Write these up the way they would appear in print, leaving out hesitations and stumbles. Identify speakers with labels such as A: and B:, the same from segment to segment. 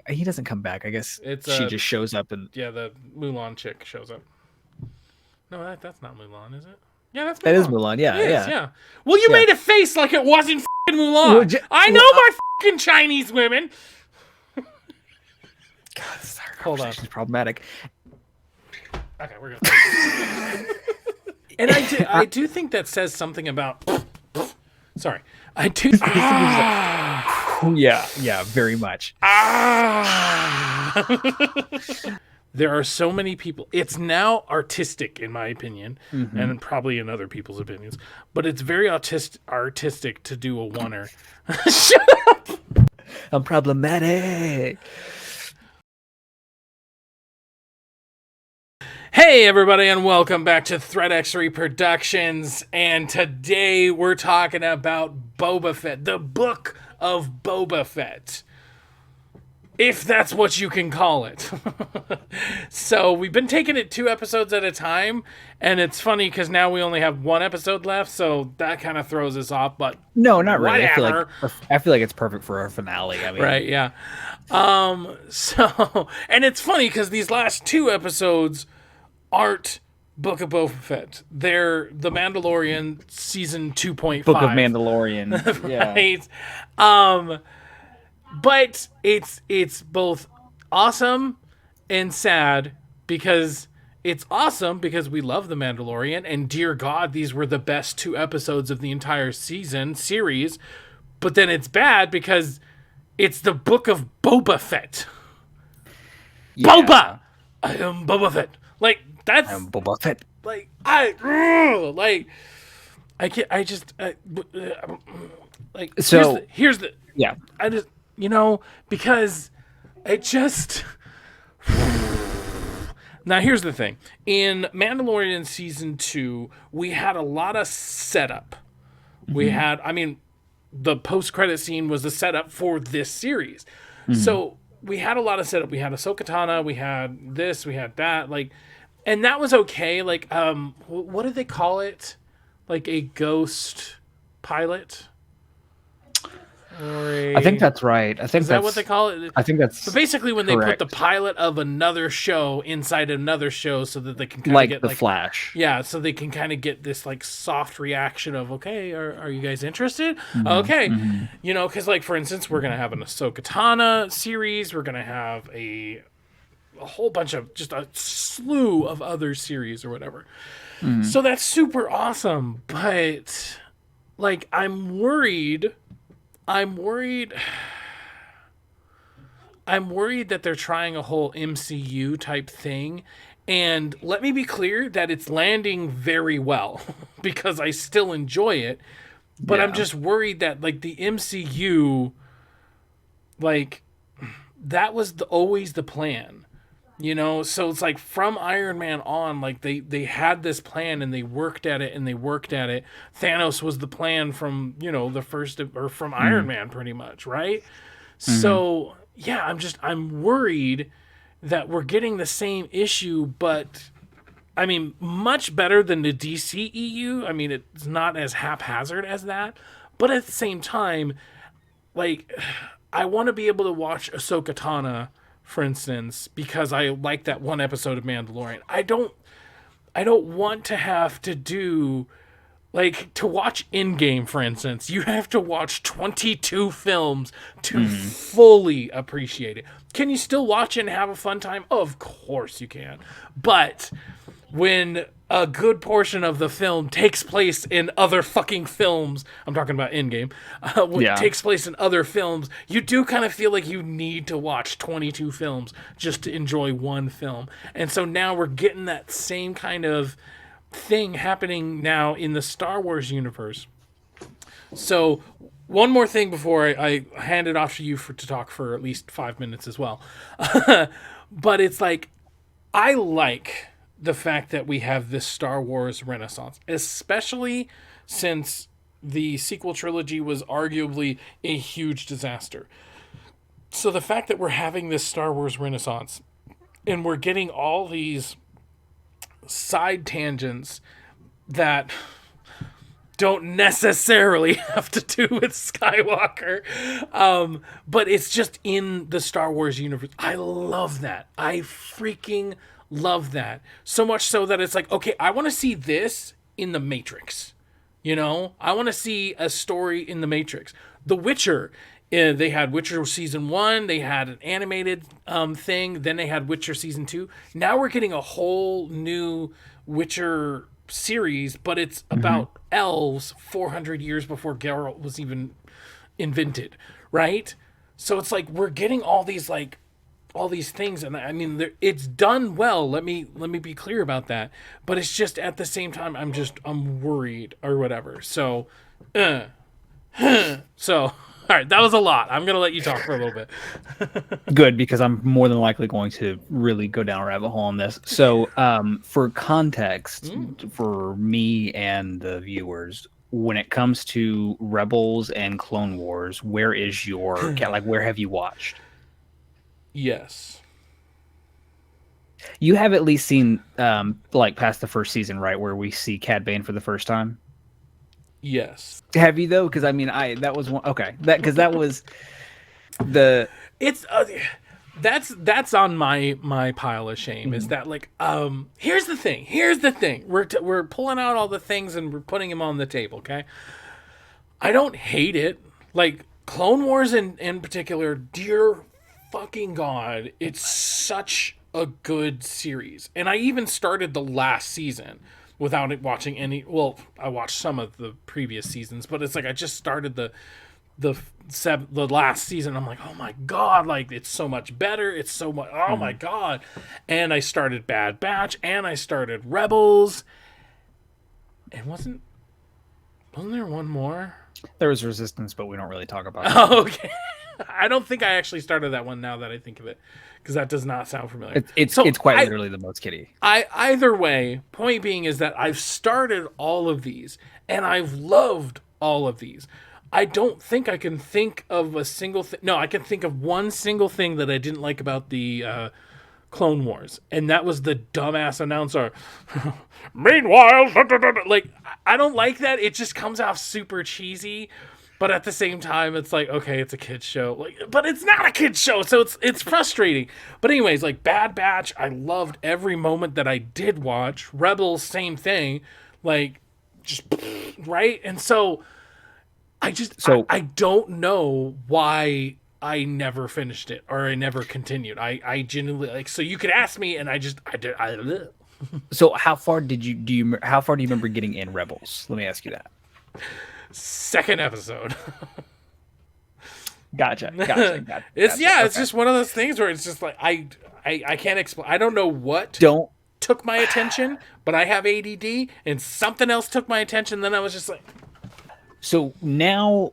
A: he doesn't come back. I guess
B: It's
A: she just shows up and
B: yeah, the Mulan chick shows up. No, that's not Mulan, is it? Yeah, that's
A: that is
B: Mulan.
A: Mulan.
B: It
A: Yeah,
B: is,
A: yeah,
B: yeah. Well, you
A: yeah.
B: made a face like it wasn't fucking
A: Well,
B: Mulan. I know
A: well,
B: my fucking Chinese women.
A: God, this
B: Hold on.
A: conversation is problematic.
B: Okay, we're good. And I do think that says something about. Sorry, I do.
A: Yeah, very much.
B: There are so many people. It's now artistic, in my opinion,
A: Mm-hmm.
B: and probably in other people's opinions. But it's very artistic to do a oneer. Shut up.
A: I'm problematic.
B: Hey, everybody, and welcome back to Threat X3 Productions. And today we're talking about Boba Fett, the book of Boba Fett. If that's what you can call it. So we've been taking it 2 episodes at a time, and it's funny because now we only have 1 episode left, so that kind of throws us off. But
A: No, not really.
B: whatever.
A: I feel like it's perfect for our finale. I mean,
B: Right? Yeah. So, and it's funny because these last 2 episodes aren't Book of Boba Fett. They're The Mandalorian season 2.5.
A: Book of Mandalorian. Yeah.
B: Right? But it's both awesome and sad because it's awesome because we love The Mandalorian, and dear God, these were the best 2 episodes of the entire series. But then it's bad because it's the Book of Boba Fett.
A: Yeah.
B: Boba! I am Boba Fett. Like, that's...
A: I'm Boba Fett.
B: Like, I can't, I just... like,
A: So-
B: here's the...
A: Yeah.
B: I just... because it just... Now, here's the thing. In Mandalorian Season 2, we had a lot of setup. We had... the post-credit scene was the setup for this series. So we had a lot of setup. We had Ahsoka Tano, we had this, we had that, and that was okay. What did they call it? Like a ghost pilot?
A: I think that's right.
B: Is that what they call it?
A: I think that's
B: But basically, when
A: correct.
B: they put the pilot of another show inside another show, so that they can kind
A: Like
B: of get
A: the Flash.
B: yeah, so they can kind of get this soft reaction of, okay, are you guys interested? Okay, because for instance, we're gonna have an Ahsoka Tano series. We're gonna have a whole bunch of just a slew of other series or whatever. So that's super awesome, but I'm worried. I'm worried that they're trying a whole MCU type thing. And let me be clear that it's landing very well because I still enjoy it. But I'm just worried that the MCU, that was always the plan. So it's from Iron Man on, they had this plan and they worked at it and they worked at it. Thanos was the plan from, the first, or from Iron Man pretty much, right? So, yeah, I'm worried that we're getting the same issue, but much better than the DCEU. It's not as haphazard as that, but at the same time, I want to be able to watch Ahsoka Tano, for instance, because I like that 1 episode of Mandalorian. I don't want to have to do to watch Endgame, for instance. You have to watch 22 films to fully appreciate it. Can you still watch it and have a fun time? Of course you can. But when a good portion of the film takes place in other fucking films, I'm talking about Endgame, it takes place in other films, you do kind of feel like you need to watch 22 films just to enjoy 1 film. And so now we're getting that same kind of thing happening now in the Star Wars universe. So one more thing before I hand it off to you to talk for at least 5 minutes as well. But it's I like the fact that we have this Star Wars renaissance, especially since the sequel trilogy was arguably a huge disaster. So the fact that we're having this Star Wars renaissance and we're getting all these side tangents that don't necessarily have to do with Skywalker. But it's just in the Star Wars universe. I love that. I freaking love that. So much so that it's like, okay, I want to see this in the Matrix. You know, I want to see a story in the Matrix. The Witcher, they had Witcher season 1, they had an animated thing, then they had Witcher season 2. Now we're getting a whole new Witcher series, but it's about elves 400 years before Geralt was even invented, right? So it's like we're getting all these things, and I mean it's done well. Let me be clear about that. But it's just at the same time I'm worried or whatever. So all right, that was a lot. I'm gonna let you talk for a little bit.
A: Good, because I'm more than likely going to really go down a rabbit hole on this. So, for context, for me and the viewers, when it comes to Rebels and Clone Wars, where is your where have you watched?
B: Yes.
A: You have at least seen past the first season, right, where we see Cad Bane for the first time?
B: Yes.
A: Have you though? Because I mean, that was one. Okay, that was the.
B: It's that's on my pile of shame. Is that like here's the thing. We're pulling out all the things and we're putting them on the table. Okay. I don't hate it. Like Clone Wars in particular, dear fucking God, it's such a good series. And I even started the last season without it watching any. Well, I watched some of the previous seasons, but it's like I just started the last season. I'm like, oh my God, like it's so much better. It's so much. Oh my God. And I started Bad Batch and I started Rebels. And wasn't there one more?
A: There was Resistance, but we don't really talk about it.
B: Oh, okay. I don't think I actually started that one now that I think of it, because that does not sound familiar.
A: It's quite literally the most kiddie.
B: Either way, point being is that I've started all of these and I've loved all of these. I don't think I can think of a single thing. No, I can think of one single thing that I didn't like about the Clone Wars, and that was the dumbass announcer. Meanwhile, like I don't like that. It just comes off super cheesy. But at the same time, it's like, okay, it's a kid's show. Like, but it's not a kid's show, so it's frustrating. But anyways, like Bad Batch, I loved every moment that I did watch. Rebels, same thing. Like, just right? And so I don't know why I never finished it or I never continued. I genuinely like. So you could ask me, and I did.
A: So how far do you remember getting in Rebels? Let me ask you that.
B: Second episode.
A: Gotcha.
B: It's just one of those things where it's just like I can't explain. I don't know what took my attention, but I have ADD and something else took my attention. Then I was just like,
A: so now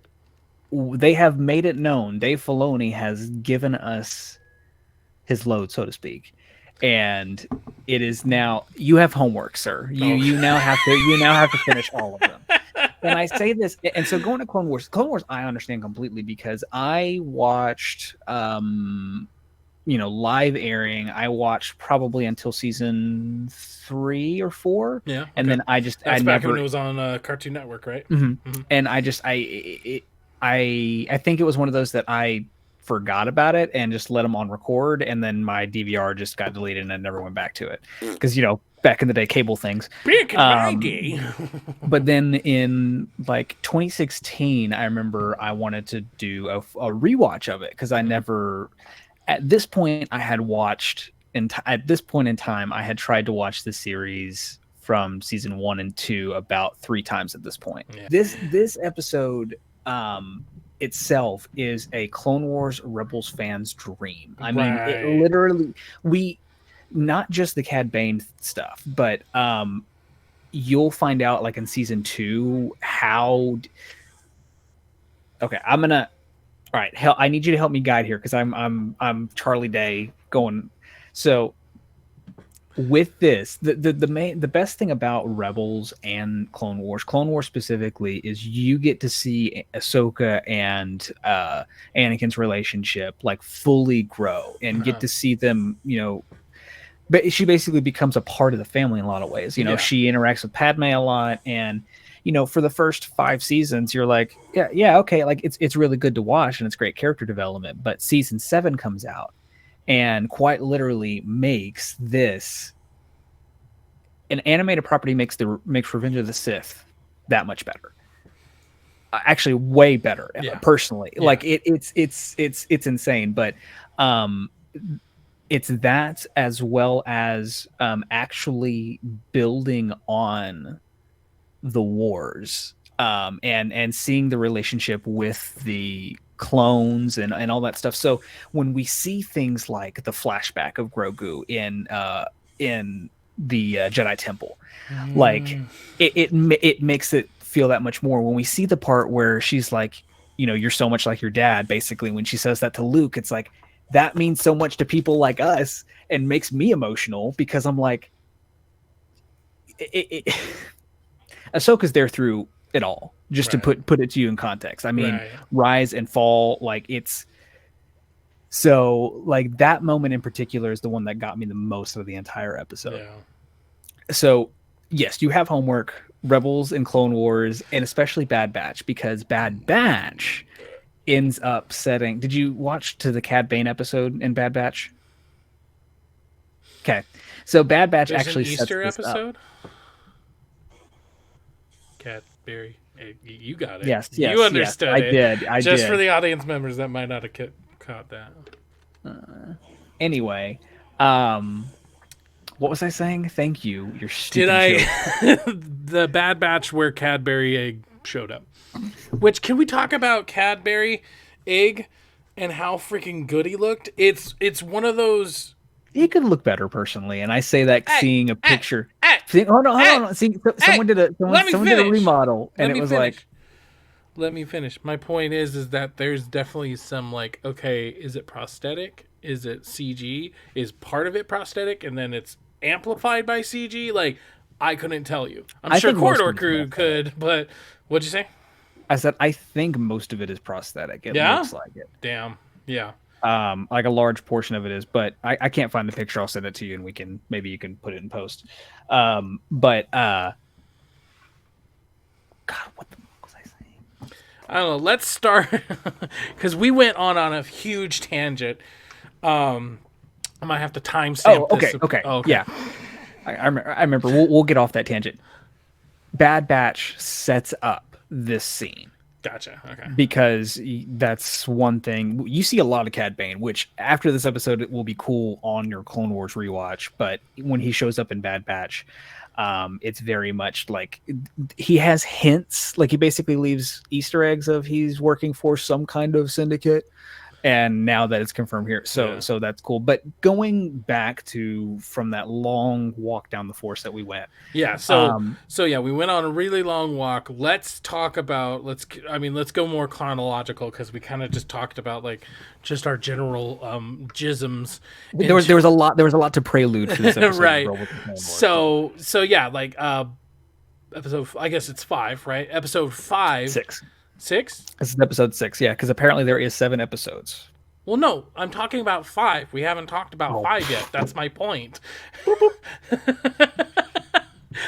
A: they have made it known. Dave Filoni has given us his load, so to speak. And it is now, you have homework, sir. You now have to finish all of them. And I say this, and so going to Clone Wars, I understand completely because I watched, live airing. I watched probably until season 3 or 4.
B: Yeah,
A: and then
B: that's back when it was on Cartoon Network, right?
A: Mm-hmm. Mm-hmm. And I think it was one of those that I forgot about it and just let them on record, and then my DVR just got deleted and I never went back to it because back in the day, cable things.
B: Back in my day.
A: But then in like 2016, I remember I wanted to do a rewatch of it because I never, at this point, I had watched, at this point in time, I had tried to watch the series from season 1 and 2 about 3 times at this point. Yeah. This episode itself is a Clone Wars Rebels fan's dream. I mean, it literally, not just the Cad Bane stuff, but you'll find out like in season 2 how. Okay, all right. I need you to help me guide here because I'm Charlie Day going. So with this, the best thing about Rebels and Clone Wars specifically, is you get to see Ahsoka and Anakin's relationship like fully grow and get to see them, but she basically becomes a part of the family in a lot of ways. She interacts with Padme a lot, and for the first 5 seasons, you're like, yeah, okay, like it's really good to watch and it's great character development. But season 7 comes out and quite literally makes this an animated property makes Revenge of the Sith that much better. Actually, way better, personally.
B: Yeah.
A: Like it's insane, but it's that as well as actually building on the wars, and seeing the relationship with the clones and all that stuff. So when we see things like the flashback of Grogu in the Jedi Temple, like it makes it feel that much more. When we see the part where she's like, you're so much like your dad, basically, when she says that to Luke, it's like that means so much to people like us and makes me emotional, because I'm like, Ahsoka's there through it all, just to put it to you in context. I mean, rise and fall, like it's so like that moment in particular is the one that got me the most of the entire episode.
B: Yeah.
A: So yes, you have homework, Rebels and Clone Wars, and especially Bad Batch, because Bad Batch ends up setting. Did you watch to the Cad Bane episode in Bad Batch? Okay, so Bad Batch
B: There's
A: actually
B: an Easter
A: sets this
B: episode.
A: Up.
B: Cadbury, hey, you got it.
A: Yes,
B: you understood
A: it. I did.
B: Just for the audience members that might not have caught that.
A: Anyway, what was I saying? Thank you. You're stupid.
B: Did I? The Bad Batch where Cadbury egg showed up. Which, can we talk about Cadbury egg and how freaking good he looked? It's one of those.
A: He could look better, personally, and I say that seeing a picture. Hold on. See, someone did a remodel, and it was like.
B: Let me finish. My point is that there's definitely some like, okay, is it prosthetic? Is it CG? Is part of it prosthetic, and then it's amplified by CG? Like, I couldn't tell you. I'm sure Corridor Crew could, but what'd you say?
A: I said I think most of it is prosthetic. It looks like it.
B: Damn. Yeah.
A: Like a large portion of it is, but I can't find the picture. I'll send it to you, and maybe you can put it in post. God, what the fuck was I saying?
B: I don't know. Let's start because we went on a huge tangent. I might have to timestamp this.
A: Okay. Yeah, I remember. We'll get off that tangent. Bad Batch sets up this scene.
B: Gotcha. Okay.
A: Because that's one thing. You see a lot of Cad Bane, which after this episode, it will be cool on your Clone Wars rewatch. But when he shows up in Bad Batch, it's very much like he has hints. Like he basically leaves Easter eggs of he's working for some kind of syndicate. And now that it's confirmed here, so that's cool. But going back to from that long walk down the Force that we went,
B: we went on a really long walk. Let's talk about let's go more chronological, because we kind of just talked about like just our general jisms.
A: There was a lot to prelude for this episode,
B: right? So episode, I guess it's 5, right? Episode 5,
A: 6.
B: 6?
A: This is episode 6, yeah, because apparently there is 7 episodes.
B: Well, no, I'm talking about 5. We haven't talked about 5 yet. That's my point.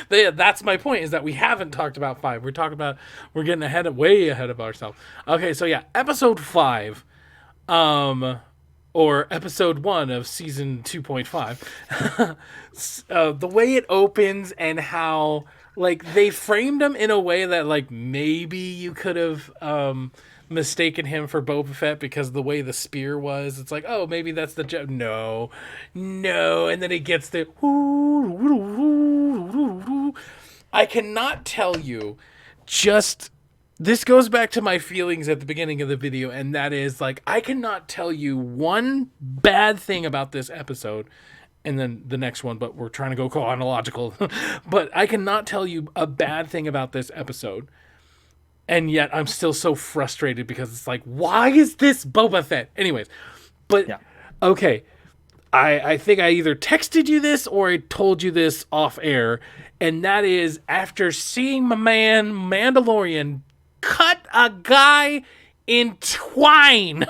B: That's my point, is that we haven't talked about 5. We're getting way ahead of ourselves. Okay, so yeah, episode 5, or episode 1 of season 2.5. The way it opens and how, like, they framed him in a way that, like, maybe you could have mistaken him for Boba Fett because of the way the spear was. It's like, oh, maybe that's the no, and then it gets the I cannot tell you. Just, this goes back to my feelings at the beginning of the video, and that is, like, I cannot tell you one bad thing about this episode and then the next one, but we're trying to go chronological. But I cannot tell you a bad thing about this episode, and yet I'm still so frustrated because it's like, why is this Boba Fett? Anyways, but okay, I think I either texted you this or I told you this off air, and that is, after seeing my man Mandolorian cut a guy in twine,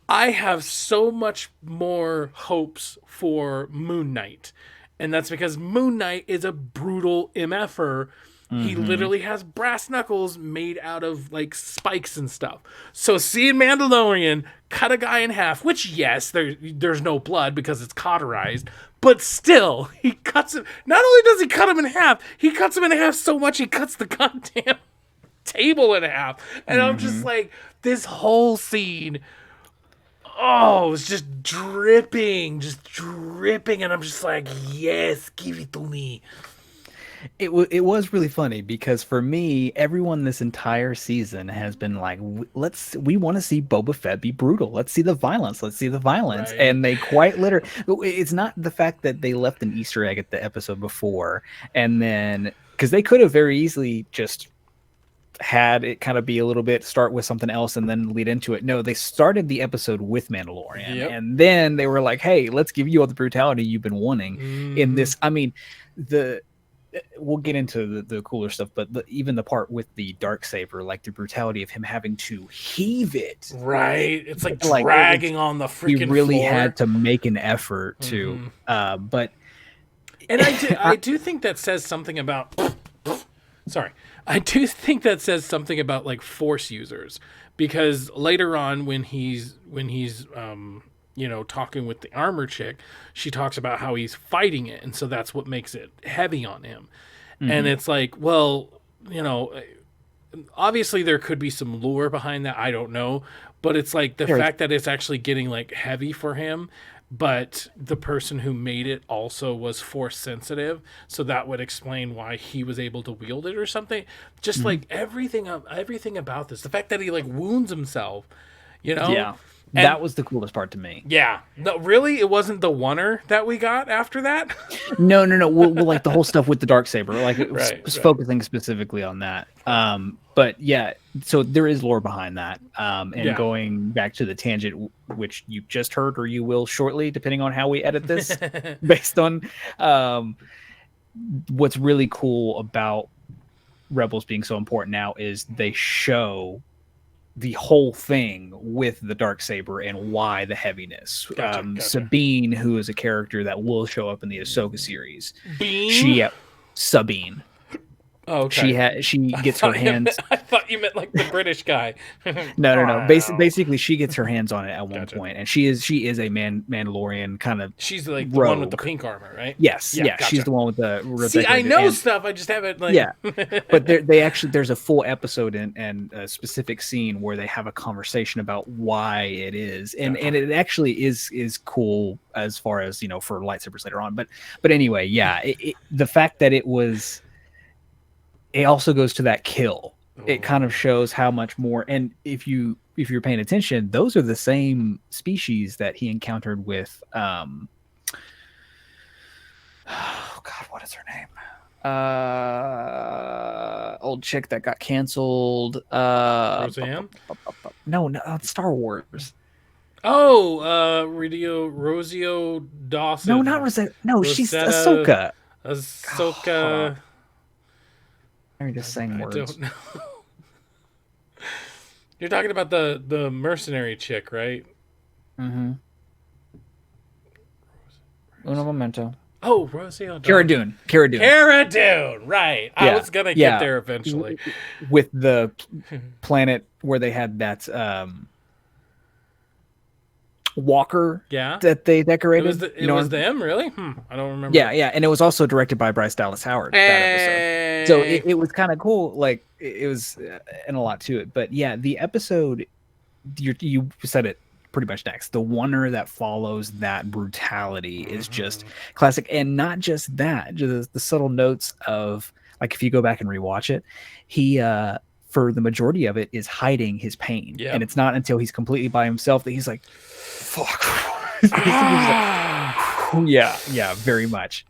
B: I have so much more hopes for Moon Knight. And that's because Moon Knight is a brutal MFer He literally has brass knuckles made out of like spikes and stuff. So seeing Mandalorian cut a guy in half, which yes, there's no blood because it's cauterized, but still, he cuts him. Not only does he cut him in half, he cuts him in half so much he cuts the goddamn table in half. And I'm just like, this whole scene, oh, it's just dripping, and I'm just like, yes, give it to me.
A: It was really funny because for me, everyone this entire season has been like, we want to see Boba Fett be brutal. Let's see the violence.
B: Right.
A: And they quite literally, it's not the fact that they left an Easter egg at the episode before, and then because they could have very easily just had it kind of be a little bit start with something else and then lead into it. No, they started the episode with Mandalorian, and then they were like, hey, let's give you all the brutality you've been wanting in this. I mean, we'll get into the cooler stuff, but even the part with the Darksaber, like the brutality of him having to heave it,
B: right? It's like dragging on the freaking.
A: He really
B: floor.
A: had to make an effort to, but.
B: And I do think that says something about. Sorry, I do think that says something about like Force users, because later on when he's talking with the armor chick, she talks about how he's fighting it, and so that's what makes it heavy on him. And it's like, well, obviously there could be some lore behind that, I don't know, but it's like the fact that it's actually getting like heavy for him, but the person who made it also was Force sensitive, so that would explain why he was able to wield it or something. Just like everything about this, the fact that he like wounds himself,
A: yeah. And that was the coolest part to me.
B: Yeah. No, really? It wasn't the oneer that we got after that?
A: No. Well, like the whole stuff with the Darksaber, like it was
B: right.
A: focusing specifically on that. But yeah, so there is lore behind that. And going back to the tangent, which you just heard or you will shortly, depending on how we edit this, based on what's really cool about Rebels being so important now is they show the whole thing with the Darksaber and why the heaviness. Gotcha. Sabine, who is a character that will show up in the Ahsoka series, Sabine.
B: Oh, okay.
A: She gets her hands.
B: I thought you meant like the British guy.
A: No. Basically, she gets her hands on it at one point, and she is a Mandalorian kind of.
B: She's like the one with the pink armor, right?
A: Yes, gotcha. She's the one with the.
B: See, I know stuff. I just haven't like.
A: Yeah, but there's a full episode and a specific scene where they have a conversation about why it is, and it actually is cool as far as for lightsabers later on. But anyway, yeah, the fact that it was. It also goes to that kill. It kind of shows how much more. And if you're paying attention, those are the same species that he encountered with. Oh God, what is her name? Old chick that got canceled.
B: Roseanne?
A: No, Star Wars.
B: Oh, Rosio Dawson.
A: No, not Roseanne. No, she's Ahsoka.
B: Ahsoka.
A: I'm just saying words. I don't know.
B: You're talking about the mercenary chick, right?
A: Mm-hmm. Uno momento.
B: Oh, Rosie
A: Cara Dune,
B: right. I was going to get there eventually.
A: With the planet where they had that walker that they decorated.
B: It was them, really? I don't remember.
A: Yeah, and it was also directed by Bryce Dallas Howard. That episode. So it was kind of cool. Like it was, and a lot to it. But yeah, the episode you said it pretty much next. The oneer that follows that brutality is just classic, and not just that. Just the subtle notes of like if you go back and rewatch it, he for the majority of it is hiding his pain, and it's not until he's completely by himself that he's like, "Fuck." Yeah, very much.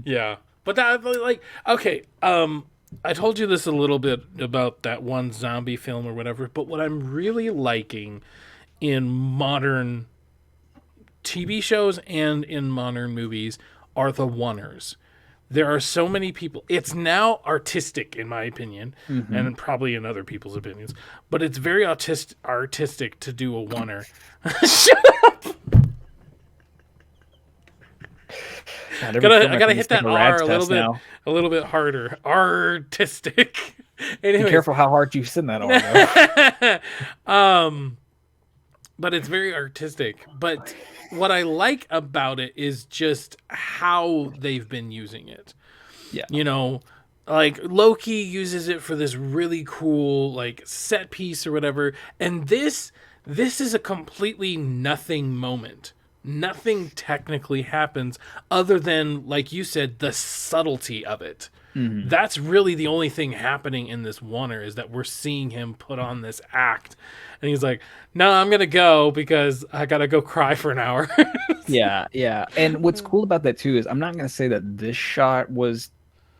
B: Yeah, but that like okay. I told you this a little bit about that one zombie film or whatever, but what I'm really liking in modern TV shows and in modern movies are the oneers. There are so many people. It's now artistic, in my opinion, and probably in other people's opinions, but it's very artistic to do a oneer. Shut up!
A: God, every film
B: I gotta
A: record
B: hit
A: is like
B: that
A: a
B: R
A: Rad's test now.
B: a little bit harder. Artistic.
A: Be
B: Anyways,
A: careful how hard you send that R, though.
B: but it's very artistic. But what I like about it is just how they've been using it.
A: Yeah.
B: You know, like Loki uses it for this really cool like set piece or whatever, and this is a completely nothing moment. Nothing technically happens other than, like you said, the subtlety of it.
A: Mm-hmm.
B: That's really the only thing happening in this oneer is that we're seeing him put on this act, and he's like, "No, I'm gonna go because I gotta go cry for an hour."
A: Yeah, yeah. And what's cool about that too is I'm not going to say that this shot was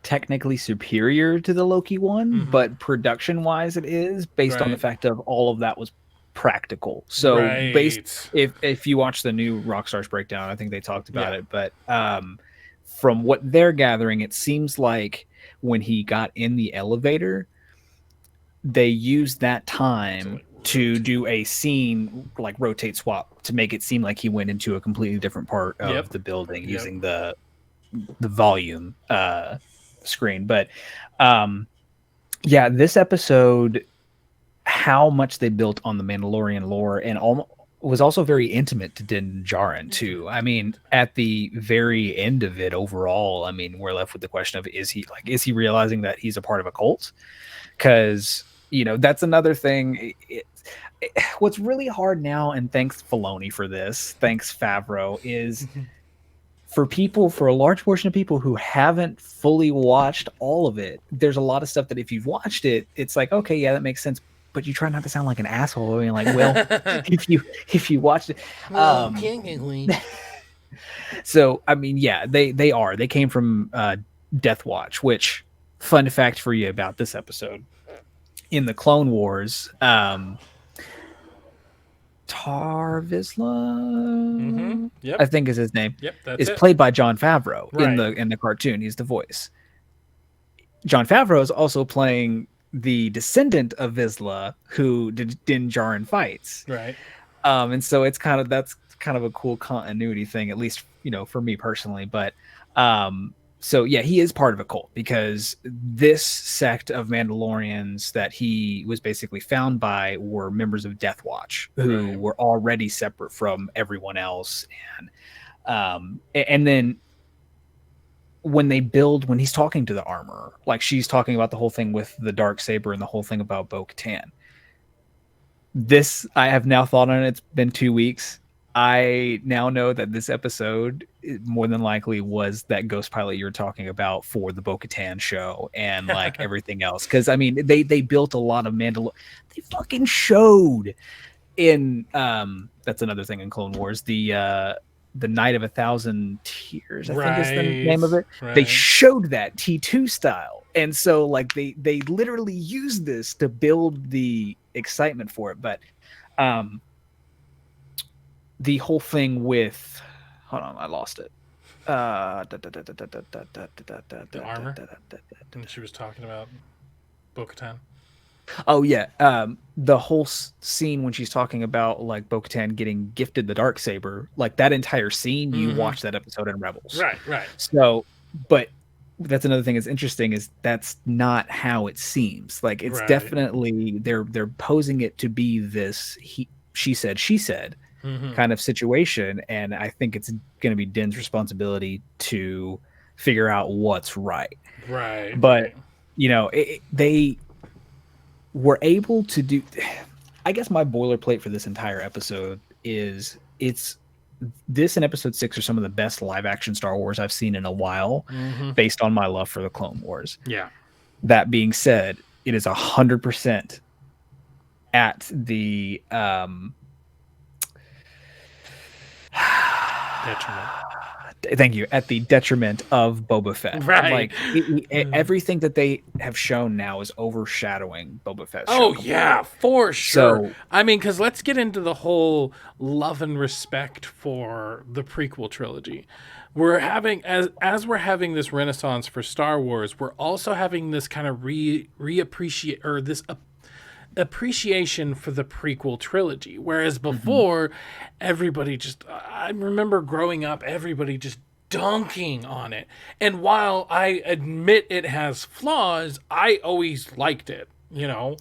A: technically superior to the Loki one, but production wise it is based on the
B: Right.
A: fact of all of that was practical. So based
B: Right.
A: if you watch the new Rockstars breakdown, I think they talked about
B: Yeah.
A: it, but from what they're gathering, it seems like when he got in the elevator, they used that time to do a scene like rotate swap to make it seem like he went into a completely different part of the building using the volume screen. But yeah, this episode, how much they built on the Mandalorian lore and was also very intimate to Din Djarin too. I mean, at the very end of it, overall, I mean, we're left with the question of is he realizing that he's a part of a cult? Because that's another thing. What's really hard now, and thanks Filoni for this, thanks Favreau, is for a large portion of people who haven't fully watched all of it, there's a lot of stuff that if you've watched it, it's like, okay, yeah, that makes sense. But you try not to sound like an asshole. I mean, like, well, if you watched it,
B: Technically.
A: so I mean, yeah, they came from Death Watch. Which, fun fact for you about this episode, in the Clone Wars, Tar Vizsla,
B: Yep.
A: I think is his name,
B: Yep. That's
A: is
B: it.
A: played by Jon Favreau
B: Right.
A: in the cartoon. He's the voice. Jon Favreau is also playing the descendant of Vizsla, who Din Djarin fights.
B: Right.
A: And so that's kind of a cool continuity thing, at least for me personally. But so yeah, he is part of a cult because this sect of Mandalorians that he was basically found by were members of Death Watch, who were already separate from everyone else. And then when he's talking to the armorer, like she's talking about the whole thing with the dark saber and the whole thing about Bo-Katan. This I have now thought on it. It's been 2 weeks. I now know that this episode more than likely was that ghost pilot you were talking about for the Bo-Katan show and like everything else. Because I mean, they built a lot of They fucking showed in that's another thing in Clone Wars, the Night of 1,000 Tears, I think is the name of it.
B: Right.
A: They showed that T2 style, and so like they literally used this to build the excitement for it. But the whole thing with, hold on, I lost it.
B: The armor. And she was talking about Bo-Katan.
A: Oh yeah, the whole scene when she's talking about like Bo-Katan getting gifted the darksaber, like that entire scene, you watch that episode in Rebels.
B: Right.
A: So, but that's another thing that's interesting is that's not how it seems. Like it's definitely they're posing it to be this she said kind of situation, and I think it's going to be Din's responsibility to figure out what's right.
B: Right.
A: But they were able to do. I guess my boilerplate for this entire episode is this and episode 6 are some of the best live action Star Wars I've seen in a while, based on my love for the Clone Wars.
B: Yeah.
A: That being said, it is 100% at the
B: detriment.
A: Thank you. At the detriment of Boba Fett.
B: Right.
A: Like everything that they have shown now is overshadowing Boba Fett.
B: Oh yeah, for sure.
A: So,
B: I mean, because let's get into the whole love and respect for the prequel trilogy. We're having as we're having this renaissance for Star Wars, we're also having this kind of reappreciate or this appreciation for the prequel trilogy. Whereas before, everybody just, I remember growing up, everybody just dunking on it. And while I admit it has flaws, I always liked it, you know?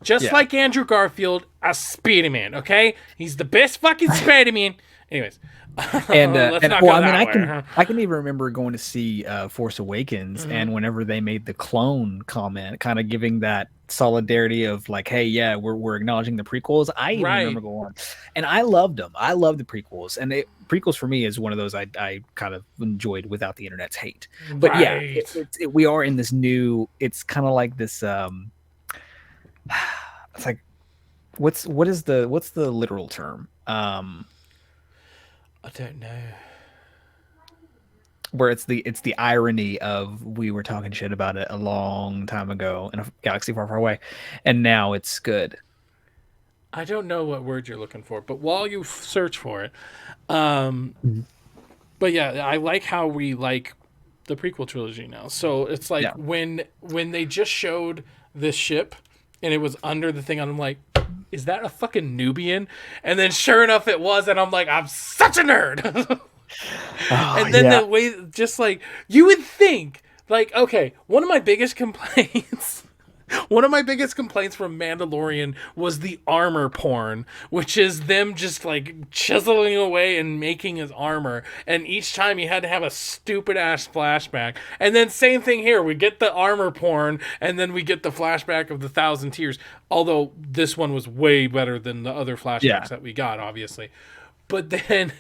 B: Just like Andrew Garfield, a Spider-Man, okay? He's the best fucking Spider-Man. Anyways,
A: and
B: let's not
A: well,
B: go
A: I mean,
B: that way.
A: I can even remember going to see Force Awakens, and whenever they made the clone comment, kind of giving that solidarity of like, hey, yeah, we're acknowledging the prequels. I even remember going, and I loved them. I love the prequels, and prequels for me is one of those I kind of enjoyed without the internet's hate. But yeah, we are in this new. It's kind of like this. It's like, what's the literal term?
B: I don't know.
A: Where it's the irony of we were talking shit about it a long time ago in a galaxy far, far away, and now it's good.
B: I don't know what word you're looking for, but while you search for it, but yeah, I like how we like the prequel trilogy now. So it's like when they just showed this ship and it was under the thing, I'm like, is that a fucking Nubian? And then sure enough it was, and I'm like, I'm such a nerd. And then the way, just like, you would think, like, okay, one of my biggest complaints from Mandalorian was the armor porn, which is them just like chiseling away and making his armor, and each time you had to have a stupid ass flashback. And then same thing here, we get the armor porn and then we get the flashback of the Thousand Tears, although this one was way better than the other flashbacks that we got, obviously. But then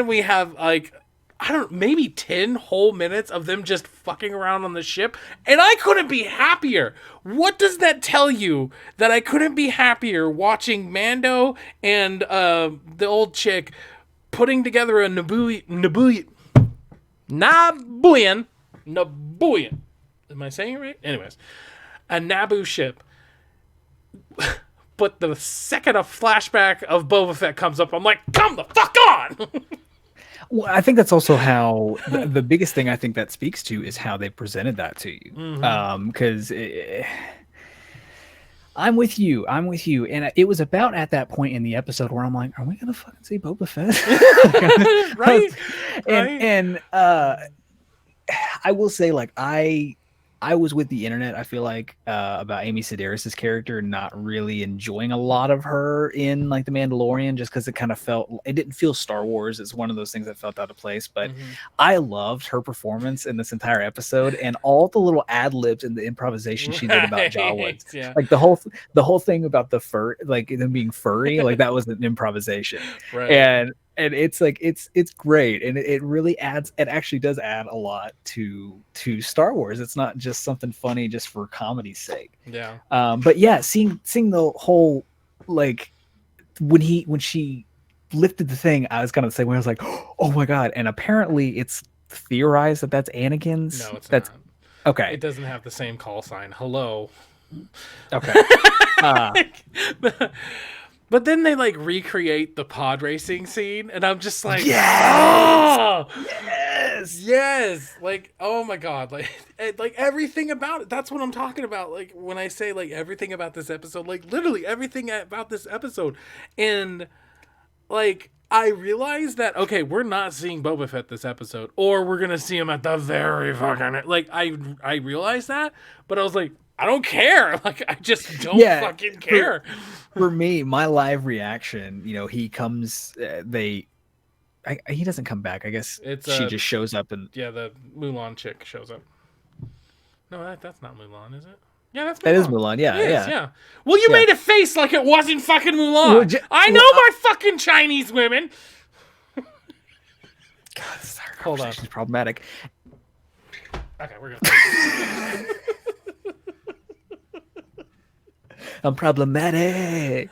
B: we have like, I don't know, maybe 10 whole minutes of them just fucking around on the ship, and I couldn't be happier. What does that tell you? That I couldn't be happier watching Mando and the old chick putting together a Nabooian. Am I saying it right? Anyways, a Naboo ship. But the second a flashback of Boba Fett comes up, I'm like, come the fuck on!
A: Well, I think that's also how the biggest thing I think that speaks to is how they presented that to you. Because I'm with you. And it was about at that point in the episode where I'm like, are we going to fucking see Boba Fett?
B: Right?
A: And I will say, like, I was with the internet, I feel like, about Amy Sedaris' character, not really enjoying a lot of her in like The Mandalorian, just because it didn't feel Star Wars. It's one of those things that felt out of place. But I loved her performance in this entire episode, and all the little ad libs and the improvisation she did about Jawas. Like the whole thing about the fur, like them being furry, like that was an improvisation. And it's like it's great, and it really adds. It actually does add a lot to Star Wars. It's not just something funny just for comedy's sake.
B: Yeah.
A: But yeah, seeing the whole, like, when she lifted the thing, I was kind of the same way. I was like, oh my god! And apparently, it's theorized that that's Anakin's.
B: No, it's not.
A: Okay.
B: It doesn't have the same call sign. Hello.
A: Okay.
B: But then they like recreate the pod racing scene, and I'm just like, yes, like, oh my god, like everything about it. That's what I'm talking about. Like when I say like everything about this episode, like literally everything about this episode, and like I realized that okay, we're not seeing Boba Fett this episode, or we're gonna see him at the very fucking like I realized that, but I was like, I don't care. Like, I just don't fucking care.
A: For me, my live reaction, he comes, he doesn't come back. I guess she just shows up and...
B: Yeah, the Mulan chick shows up. No, that's not Mulan, is it? Yeah, that's Mulan.
A: That is Mulan, yeah.
B: Well, you made a face like it wasn't fucking Mulan. I know my fucking Chinese women.
A: God, this
B: Hold on.
A: is problematic.
B: Okay, we're good.
A: I'm problematic.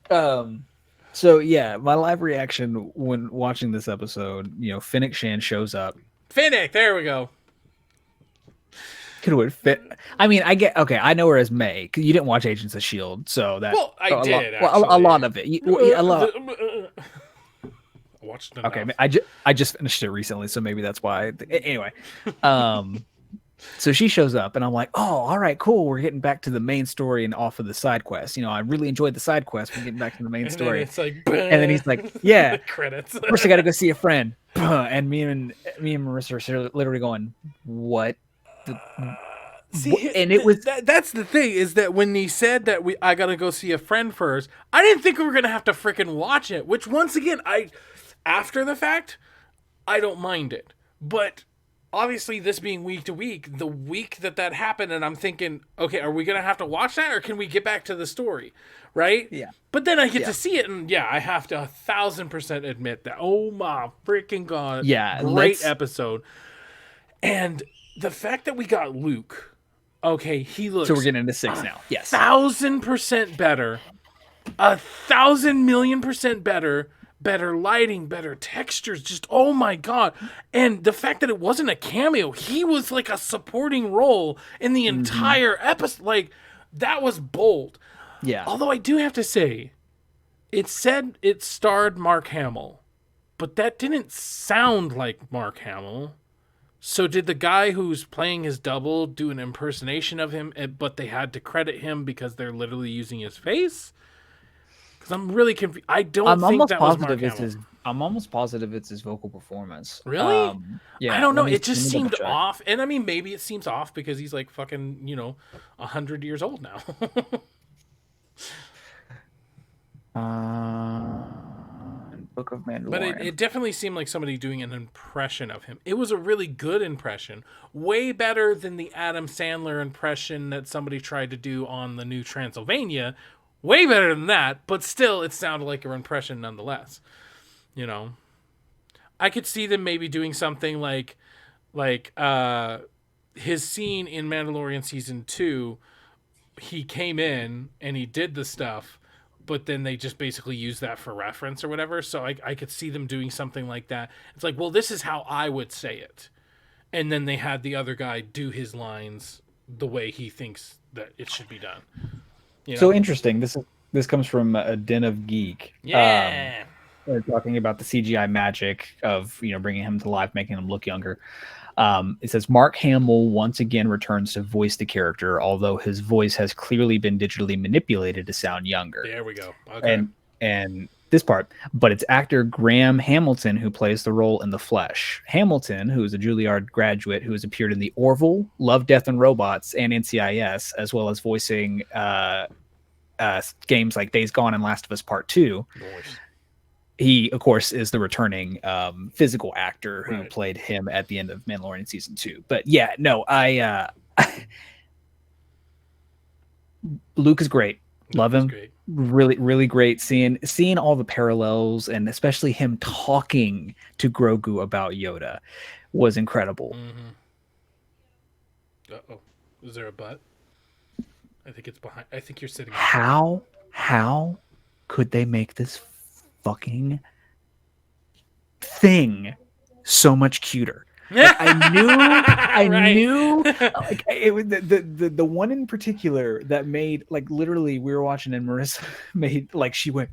A: So yeah, my live reaction when watching this episode, Fennec Shan shows up.
B: Fennec, there we go.
A: Could have fit. I mean, I know her as May because you didn't watch Agents of S.H.I.E.L.D., so that.
B: Well, I did.
A: A lot of it.
B: I watched it.
A: Okay, I just finished it recently, so maybe that's why. Anyway, So she shows up, and I'm like, oh, all right, cool. We're getting back to the main story and off of the side quest. I really enjoyed the side quest. We're getting back to the main
B: And then
A: story.
B: it's like,
A: And then he's like, yeah,
B: the credits.
A: first I got to go see a friend. And me and Marissa are literally going, what? The,
B: See,
A: and it was
B: that's the thing is that when he said that I gotta go see a friend first, I didn't think we were gonna have to freaking watch it. Which once again, after the fact, I don't mind it. But obviously, this being week to week, the week that happened, and I'm thinking, okay, are we gonna have to watch that, or can we get back to the story, right?
A: Yeah.
B: But then I get to see it, and yeah, I have to 1,000% admit that. Oh my freaking god!
A: Yeah,
B: great episode, and the fact that we got Luke. Okay, he looks.
A: So we're getting into 6 now. Yes,
B: 1,000% better, 1,000,000,000% better. Better lighting, better textures, just oh my god. And the fact that it wasn't a cameo, he was like a supporting role in the entire episode. Like, that was bold.
A: Yeah.
B: Although I do have to say, it said it starred Mark Hamill, but that didn't sound like Mark Hamill. So did the guy who's playing his double do an impersonation of him, but they had to credit him because they're literally using his face? I'm really confused. I don't think that was Mark Hamill.
A: I'm almost positive it's his vocal performance.
B: Really?
A: Yeah.
B: I don't know. It just seemed off. And I mean, maybe it seems off because he's like fucking, 100 years old now.
A: Book of Mandalorian.
B: But it definitely seemed like somebody doing an impression of him. It was a really good impression. Way better than the Adam Sandler impression that somebody tried to do on the new Transylvania. Way better than that, but still, it sounded like an impression nonetheless. I could see them maybe doing something like his scene in Mandalorian season 2. He came in and he did the stuff, but then they just basically used that for reference or whatever. So I could see them doing something like that. It's like, well, this is how I would say it, and then they had the other guy do his lines the way he thinks that it should be done.
A: So interesting. This comes from a Den of Geek.
B: Yeah.
A: They're talking about the CGI magic of bringing him to life, making him look younger. It says Mark Hamill once again returns to voice the character, although his voice has clearly been digitally manipulated to sound younger.
B: There we go. Okay.
A: And this part, but it's actor Graham Hamilton who plays the role in the flesh. Hamilton, who is a Juilliard graduate who has appeared in The Orville, Love, Death, and Robots, and NCIS, as well as voicing games like Days Gone and Last of Us Part 2.
B: Nice.
A: He, of course, is the returning physical actor who played him at the end of Mandalorian season 2. But yeah, no, Luke is great. Love him. Great. Really, really great. Seeing all the parallels, and especially him talking to Grogu about Yoda was incredible.
B: Mm-hmm. Uh-oh. Is there a butt? I think it's behind. I think you're sitting.
A: How could they make this fucking thing so much cuter? Like, I knew like it was the one in particular that made, like, literally we were watching and Marissa made, like, she went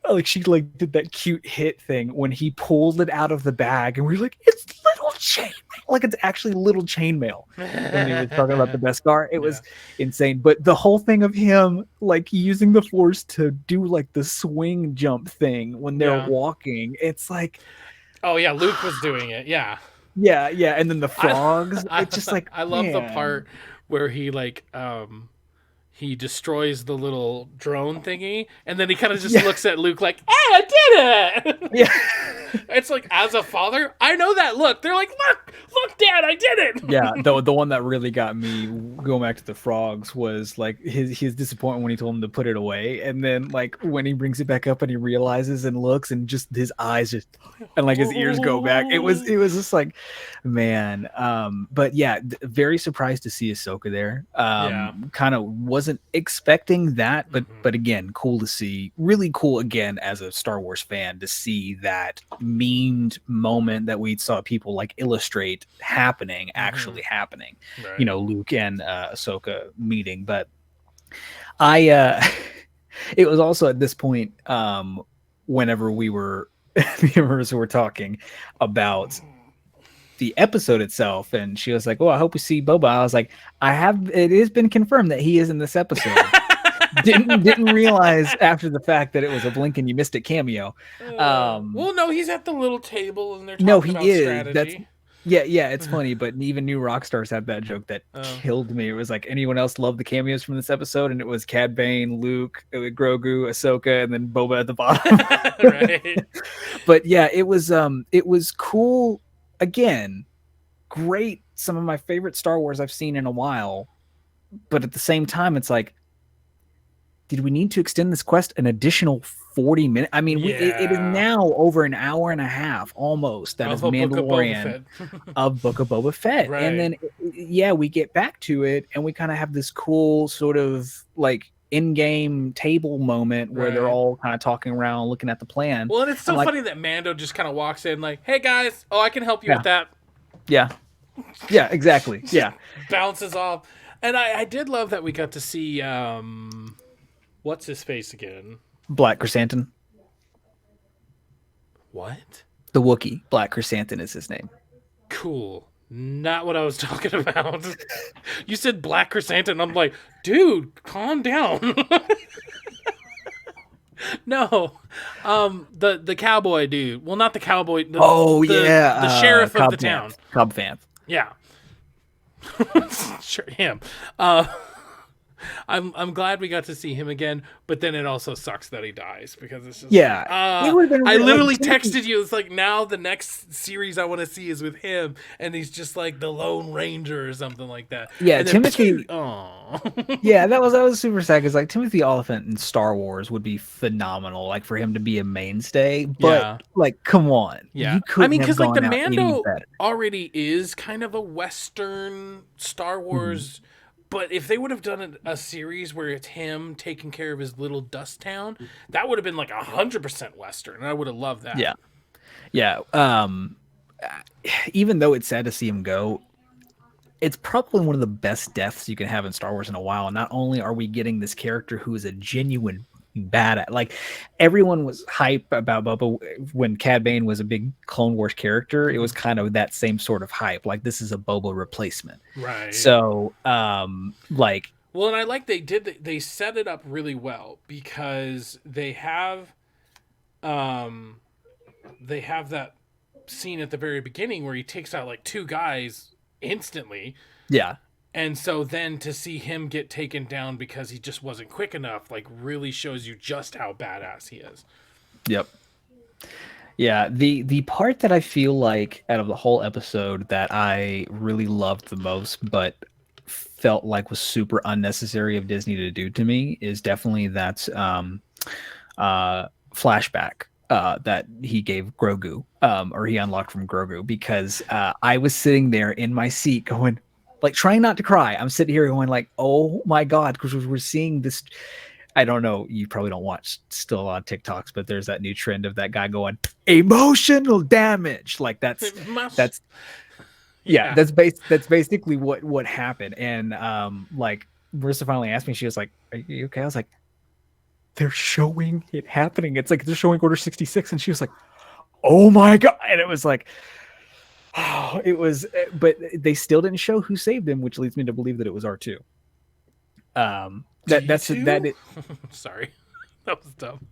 A: like she like did that cute hit thing when he pulled it out of the bag and we were like, it's little chainmail, like it's actually little chainmail. When he was talking about the Beskar, it was insane. But the whole thing of him like using the Force to do like the swing jump thing when they're walking, it's like,
B: oh yeah, Luke was doing it. Yeah,
A: and then the frogs. It's just like,
B: I love the part where he like he destroys the little drone thingy, and then he kind of just looks at Luke like, "Hey, I did it!"
A: Yeah.
B: It's like, as a father, I know that look. They're like, look, Dad, I did it.
A: Yeah, the one that really got me going back to the frogs was like his disappointment when he told him to put it away, and then like when he brings it back up and he realizes and looks and just his eyes just and like his ears go back. It was just like, man. But yeah, very surprised to see Ahsoka there. Kind of wasn't expecting that, but again, cool to see. Really cool again as a Star Wars fan to see that memed moment that we saw people like illustrate happening, actually happening. Right. Luke and Ahsoka meeting. But it was also at this point, whenever we were talking about the episode itself, and she was like, "Oh, I hope we see Boba." I was like, It has been confirmed that he is in this episode." Didn't realize after the fact that it was a blink and you missed it cameo.
B: Well, no, he's at the little table and they're
A: No,
B: talking
A: he
B: about
A: is. That's
B: strategy.
A: yeah. It's funny, but even New Rockstars had that joke that
B: Oh.
A: killed me. It was like, anyone else loved the cameos from this episode, and it was Cad Bane, Luke, Grogu, Ahsoka, and then Boba at the bottom.
B: Right.
A: But yeah, it was cool. Again, great. Some of my favorite Star Wars I've seen in a while. But at the same time, it's like, did we need to extend this quest an additional 40 minutes? I mean, it is
B: Yeah.
A: now over an hour and a half almost. That is
B: Of a Book of Boba
A: Mandalorian
B: Fett.
A: of Book of Boba Fett.
B: Right.
A: And then, yeah, we get back to it and we kind of have this cool sort of like in-game table moment where they're
B: Right.
A: all kind of talking around, looking at the plan.
B: Well, and it's so
A: I'm like,
B: funny that Mando just kind of walks in like, "Hey guys, oh, I can help you
A: Yeah.
B: with that."
A: yeah, yeah, exactly. Yeah.
B: Bounces off. And I did love that we got to see what's his face again?
A: Black Chrysanthemum.
B: What?
A: The Wookiee. Black Chrysanthemum is his name.
B: Cool. Not what I was talking about. You said Black Chrysanthemum. I'm like, dude, calm down. No, the cowboy dude. Well, not the cowboy. The sheriff of the town.
A: Cobb Vanth.
B: Yeah, sure, him. I'm glad we got to see him again, but then it also sucks that he dies because it's just
A: Yeah, it would've been
B: I
A: really-
B: literally
A: like,
B: texted you. It's like now the next series I want to see is with him, and he's just like the Lone Ranger or something like that.
A: Yeah,
B: and then,
A: Timothy-
B: Oh,
A: Yeah, that was super sad because like Timothy Oliphant in Star Wars would be phenomenal, like for him to be a mainstay. But
B: Yeah.
A: like, come on,
B: yeah.
A: you couldn't
B: I mean,
A: because
B: like the
A: any
B: Mando
A: better.
B: already is kind of a Western Star Wars. But if they would have done a series where it's him taking care of his little dust town, that would have been like 100% Western, and I would have loved that.
A: Yeah, yeah. Even though it's sad to see him go, it's probably one of the best deaths you can have in Star Wars in a while. And not only are we getting this character who is a genuine badass, like everyone was hype about Boba when Cad Bane was a big Clone Wars character. It was kind of that same sort of hype. Like this is a Boba replacement.
B: Right.
A: So, like,
B: well, and I like they set it up really well because they have that scene at the very beginning where he takes out like two guys instantly.
A: yeah,
B: And so then to see him get taken down because he just wasn't quick enough, like really shows you just how badass he is.
A: yep. Yeah, the part that I feel like out of the whole episode that I really loved the most, but felt like was super unnecessary of Disney to do to me, is definitely that flashback that he gave Grogu, or he unlocked from Grogu, because I was sitting there in my seat going, like, trying not to cry. I'm sitting here going like, oh my God, because we're seeing this. I don't know. You probably don't watch still a lot of TikToks, but there's that new trend of that guy going emotional damage. Like that's
B: Yeah.
A: that's basically what happened. And like Marissa finally asked me, she was like, "Are you okay?" I was like, "They're showing it happening. It's like they're showing Order 66," and she was like, "Oh my God!" And it was like, oh, it was, but they still didn't show who saved him, which leads me to believe that it was R2. That's
B: G2?
A: that. It,
B: Sorry, that was dumb.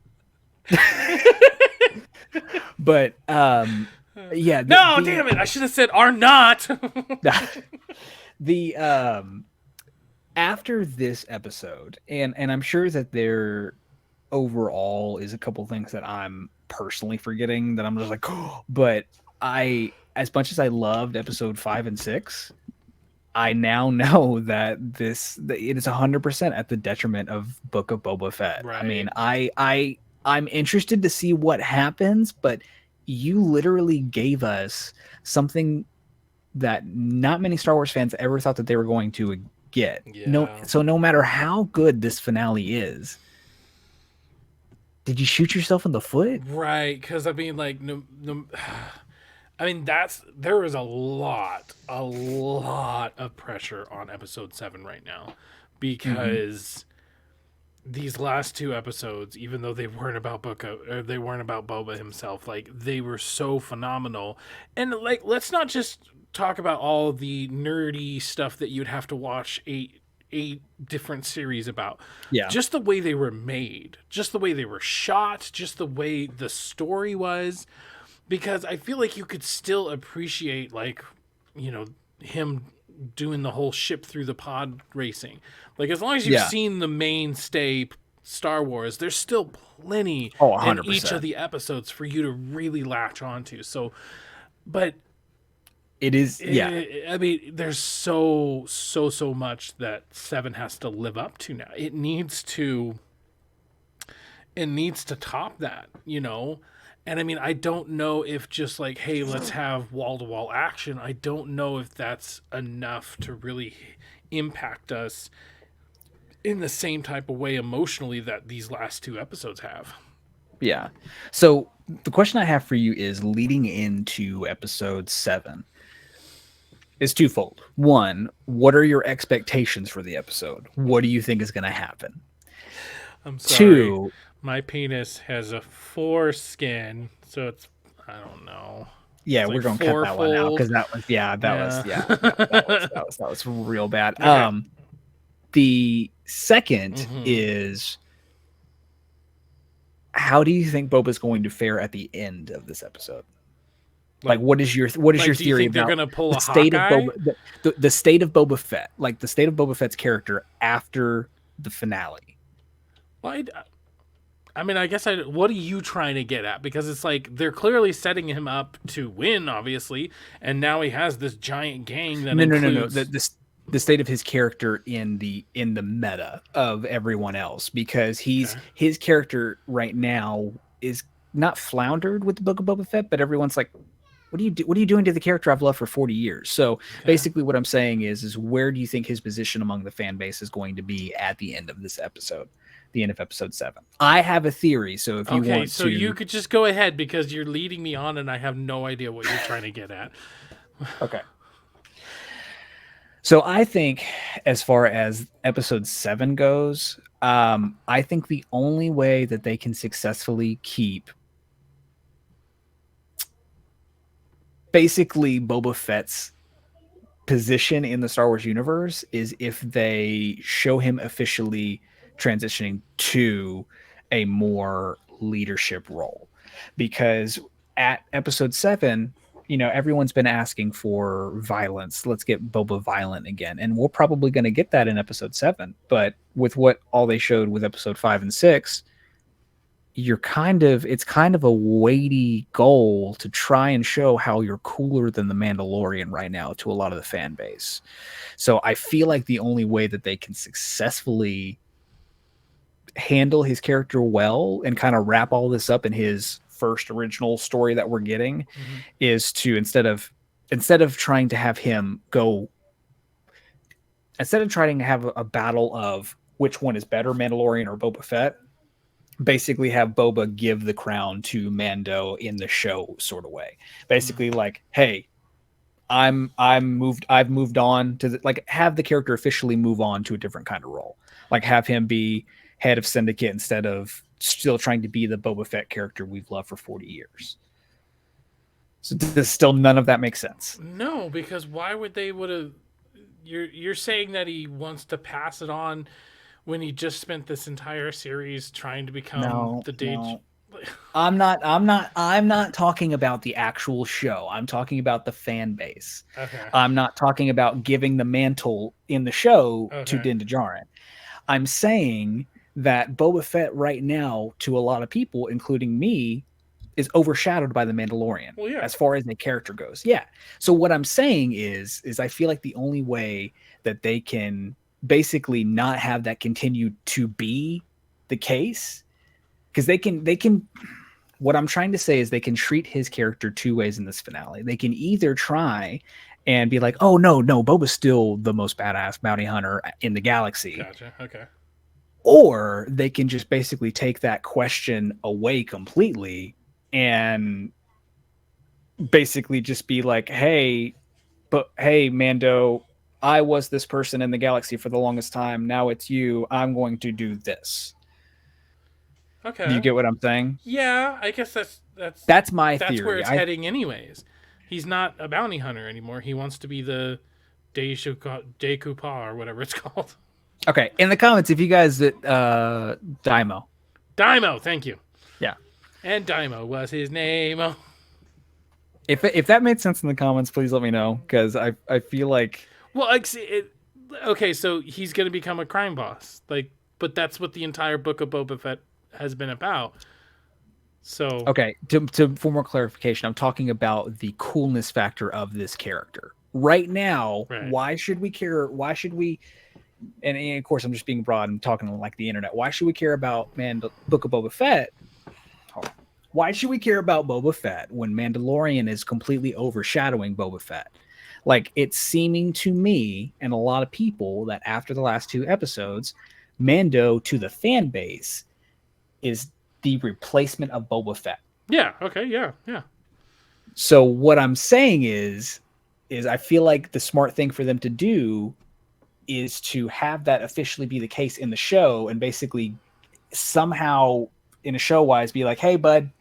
A: but yeah.
B: No, damn it! I should have said are not.
A: The after this episode, and I'm sure that there overall is a couple things that I'm personally forgetting that I'm just like, oh, but as much as I loved episode 5 and 6, I now know that it is 100% at the detriment of Book of Boba Fett.
B: Right.
A: I mean, I'm interested to see what happens, but you literally gave us something that not many Star Wars fans ever thought that they were going to get.
B: Yeah.
A: So no matter how good this finale is, did you shoot yourself in the foot?
B: Right, because I mean, like, I mean, there is a lot of pressure on episode 7 right now because these last two episodes, even though they weren't about they weren't about Boba himself, like they were so phenomenal. And like, let's not just talk about all the nerdy stuff that you'd have to watch eight different series about.
A: Yeah.
B: Just the way they were made, just the way they were shot, just the way the story was, because I feel like you could still appreciate, like, him doing the whole ship through the pod racing. Like, as long as you've
A: Yeah.
B: seen the mainstay Star Wars, there's still plenty
A: Oh,
B: in each of
A: 100%.
B: the episodes for you to really latch onto. So, but
A: It is, yeah.
B: I mean, there's so much that Seven has to live up to now. It needs to top that. And I mean, I don't know if just like, hey, let's have wall to wall action. I don't know if that's enough to really impact us in the same type of way emotionally that these last two episodes have.
A: Yeah. So the question I have for you is leading into episode 7 is twofold. One, what are your expectations for the episode? What do you think is going to happen?
B: I'm sorry.
A: Two,
B: My penis has a foreskin, so it's, I don't know.
A: yeah,
B: It's
A: we're
B: like
A: going to cut that one out
B: fourfold.
A: because
B: Yeah.
A: that was real bad.
B: Okay.
A: The second
B: Mm-hmm.
A: is, how do you think Boba's going to fare at the end of this episode? Like,
B: Like,
A: what is your
B: do you
A: theory
B: think they're
A: about
B: gonna pull
A: the
B: a
A: state of
B: Hawkeye?
A: Boba, the state of Boba Fett, like the state of Boba Fett's character after the finale?
B: Well, I mean, I guess what are you trying to get at? Because it's like they're clearly setting him up to win, obviously, and now he has this giant gang that
A: No.
B: includes.
A: The state of his character in the meta of everyone else, because
B: Okay.
A: his character right now is not floundered with the Book of Boba Fett, but everyone's like, what are you doing to the character I've loved for 40 years? So
B: Okay.
A: basically what I'm saying is where do you think his position among the fan base is going to be at the end of this episode, the end of episode 7? I have a theory, so if you
B: Okay,
A: want
B: so you
A: to.
B: could just go ahead because you're leading me on, and I have no idea what you're trying to get at.
A: Okay. So I think, as far as episode 7 goes, I think the only way that they can successfully keep basically Boba Fett's position in the Star Wars universe is if they show him officially transitioning to a more leadership role. Because at episode 7, everyone's been asking for violence. Let's get Boba violent again. And we're probably going to get that in episode 7. But with what all they showed with episode 5 and 6, it's kind of a weighty goal to try and show how you're cooler than the Mandalorian right now to a lot of the fan base. So I feel like the only way that they can successfully handle his character well and kind of wrap all this up in his first original story that we're getting
B: Mm-hmm.
A: is to instead of trying to have him go instead of trying to have a battle of which one is better, Mandalorian or Boba Fett, basically have Boba give the crown to Mando in the show sort of way.
B: Mm-hmm.
A: Basically like, hey, I've moved on to like have the character officially move on to a different kind of role. Like have him be head of Syndicate instead of still trying to be the Boba Fett character we've loved for 40 years. So does still none of that make sense?
B: No, because why would they would have? You're saying that he wants to pass it on when he just spent this entire series trying to become
A: No,
B: the day.
A: no. I'm not talking about the actual show. I'm talking about the fan base.
B: Okay.
A: I'm not talking about giving the mantle in the show to
B: Okay.
A: Din Djarin. I'm saying that Boba Fett right now, to a lot of people, including me, is overshadowed by the Mandalorian
B: Well, yeah.
A: as far as the character goes. Yeah. So what I'm saying is I feel like the only way that they can basically not have that continue to be the case, because they can what I'm trying to say is they can treat his character two ways in this finale. They can either try and be like, oh no, Boba's still the most badass bounty hunter in the galaxy,
B: Gotcha. Okay.
A: or they can just basically take that question away completely and basically just be like, hey, but hey, Mando, I was this person in the galaxy for the longest time. Now it's you. I'm going to do this. Do you
B: Okay.
A: get what I'm saying?
B: Yeah, I guess
A: That's my
B: that's where
A: theory.
B: it's heading anyways. He's not a bounty hunter anymore. He wants to be the Decoupage or whatever it's called.
A: Okay, in the comments, if you guys Daimo.
B: Daimo, thank you.
A: Yeah.
B: And Daimo was his name. Oh.
A: If that made sense in the comments, please let me know, because I feel like,
B: Well, okay, so he's going to become a crime boss. But that's what the entire book of Boba Fett has been about. So
A: okay, for more clarification, I'm talking about the coolness factor of this character. Right now,
B: Right.
A: why should we care? Why should we? And of course, I'm just being broad and talking like the internet. Why should we care about Book of Boba Fett? Why should we care about Boba Fett when Mandalorian is completely overshadowing Boba Fett? Like, it's seeming to me and a lot of people that after the last 2 episodes, Mando to the fan base is the replacement of Boba Fett.
B: yeah, okay, yeah.
A: So what I'm saying is I feel like the smart thing for them to do is to have that officially be the case in the show, and basically somehow in a show wise be like, hey bud,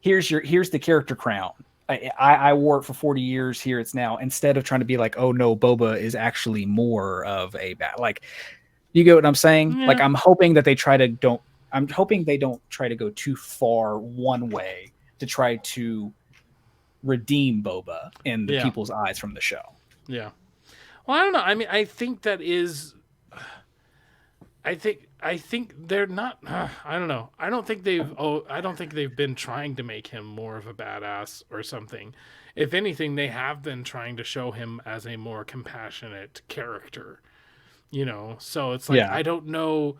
A: here's the character crown. I wore it for 40 years. Here it's now. Instead of trying to be like, oh no, Boba is actually more of a bad. Like, you get what I'm saying?
B: Yeah.
A: Like, I'm hoping they don't try to go too far one way to try to redeem Boba in the people's eyes from the show.
B: Yeah. Well, I don't know. I mean, I think that is. I think they're not. I don't know. I don't think they've been trying to make him more of a badass or something. If anything, they have been trying to show him as a more compassionate character. So it's like, I don't know.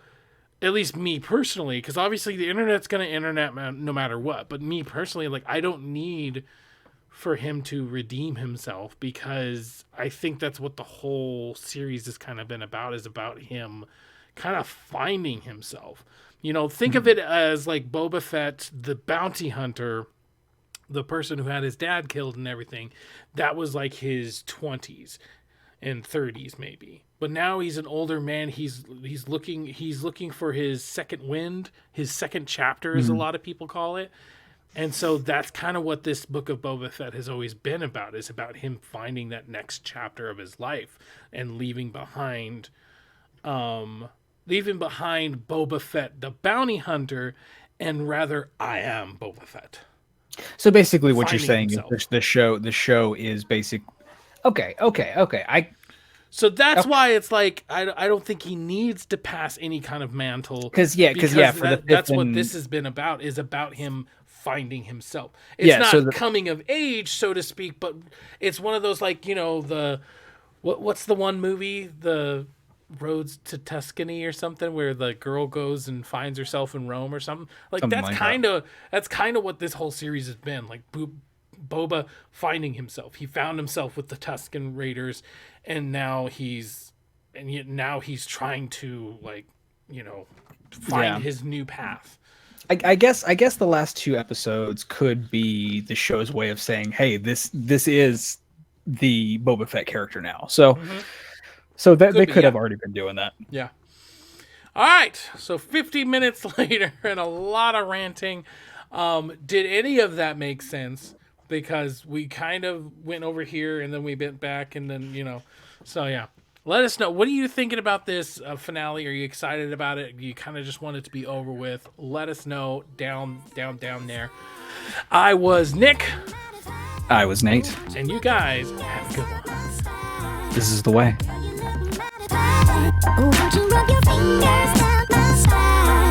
B: At least me personally, because obviously the internet's going to internet no matter what. But me personally, like, I don't need for him to redeem himself, because I think that's what the whole series has kind of been about, is about him kind of finding himself. Think of it as like Boba Fett, the bounty hunter, the person who had his dad killed and everything. That was like his 20s and 30s maybe. But now he's an older man. He's looking for his second wind, his second chapter, as a lot of people call it. And so that's kind of what this book of Boba Fett has always been about, is about him finding that next chapter of his life and leaving behind Boba Fett, the bounty hunter, and rather, I am Boba Fett.
A: So basically what you're saying
B: himself.
A: is the show is basic. Okay.
B: So that's why it's like, I don't think he needs to pass any kind of mantle.
A: Because
B: that's what this has been about, is about him finding himself. It's not coming of age, so to speak, but it's one of those, like, what's the one movie, the Roads to Tuscany or something, where the girl goes and finds herself in Rome or something. That's kind of what this whole series has been. Like, Boba finding himself. He found himself with the Tusken Raiders, and now he's trying to, like, find his new path.
A: I guess the last 2 episodes could be the show's way of saying, hey, this is the Boba Fett character now. So they could have already been doing that.
B: Yeah. All right. So 50 minutes later and a lot of ranting. Did any of that make sense? Because we kind of went over here and then we went back, and then, so yeah. Let us know. What are you thinking about this finale? Are you excited about it? You kind of just want it to be over with? Let us know down there. I was Nick.
A: I was Nate.
B: And you guys have a good one.
A: This is the way.
C: Won't you rub your fingers down my spine?